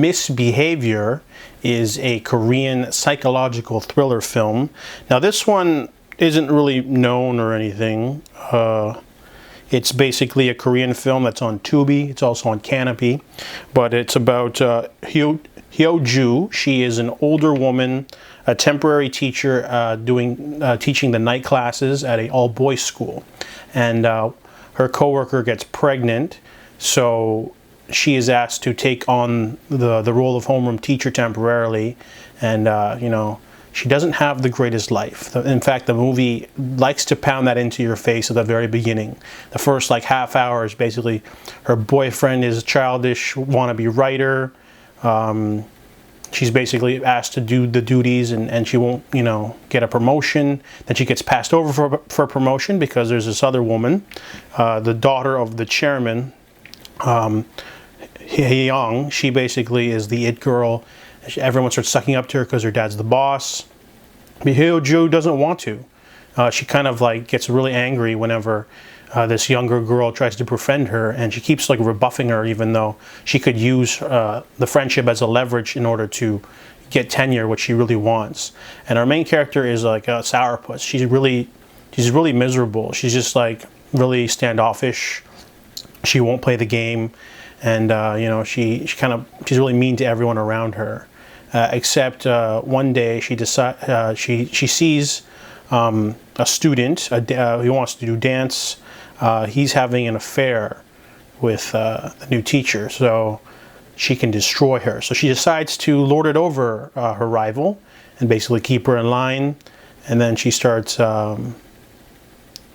Misbehavior is a Korean psychological thriller film. Now this one isn't really known or anything. It's basically a Korean film that's on Tubi. It's also on Canopy. But it's about Hyo-ju. She is an older woman, a temporary teacher teaching the night classes at a all-boys school. And her coworker gets pregnant, so she is asked to take on the role of homeroom teacher temporarily. And, you know, she doesn't have the greatest life. In fact, the movie likes to pound that into your face at the very beginning. The first like half hour is basically her boyfriend is a childish wannabe writer. She's basically asked to do the duties and she won't, you know, get a promotion. Then she gets passed over for promotion because there's this other woman, the daughter of the chairman, Tae-yong. She basically is the it girl. Everyone starts sucking up to her because her dad's the boss. But Hyo-ju doesn't want to. She kind of like gets really angry whenever this younger girl tries to befriend her, and she keeps like rebuffing her, even though she could use the friendship as a leverage in order to get tenure, which she really wants. And our main character is like a sourpuss. She's really miserable. She's just like really standoffish. She won't play the game, and you know, she's really mean to everyone around her. Except one day she sees a student who wants to do dance. He's having an affair with the new teacher, so she can destroy her. So she decides to lord it over her rival and basically keep her in line. And then she starts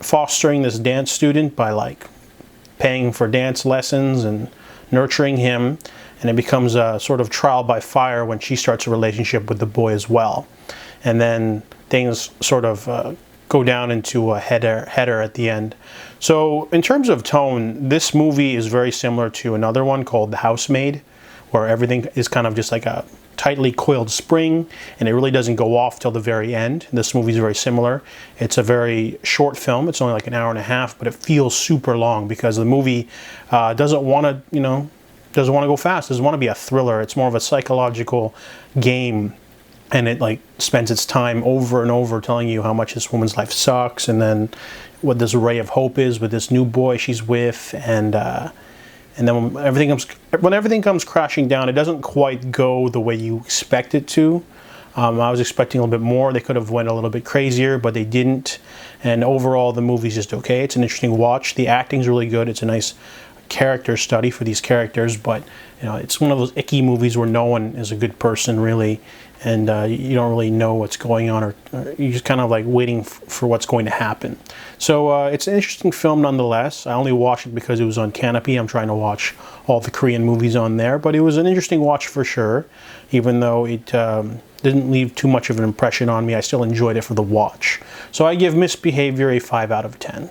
fostering this dance student by like paying for dance lessons and nurturing him. And it becomes a sort of trial by fire when she starts a relationship with the boy as well. And then things sort of go down into a header at the end. So in terms of tone, this movie is very similar to another one called The Housemaid, where everything is kind of just like a tightly coiled spring, and it really doesn't go off till the very end. This movie is very similar. It's a very short film. It's only like an hour and a half, but it feels super long because the movie doesn't want to, you know, doesn't want to go fast. Doesn't want to be a thriller. It's more of a psychological game, and it like spends its time over and over telling you how much this woman's life sucks, and then what this ray of hope is with this new boy she's with, and then when everything comes crashing down, it doesn't quite go the way you expect it to. I was expecting a little bit more. They could have went a little bit crazier, but they didn't. And overall, the movie's just okay. It's an interesting watch. The acting's really good. It's a nice character study for these characters, but you know, it's one of those icky movies where no one is a good person really, and you don't really know what's going on, or you're just kind of like waiting for what's going to happen. So it's an interesting film nonetheless. I only watched it because it was on Canopy. I'm trying to watch all the Korean movies on there, but it was an interesting watch for sure. Even though it didn't leave too much of an impression on me, I still enjoyed it for the watch. So I give Misbehavior a 5 out of 10.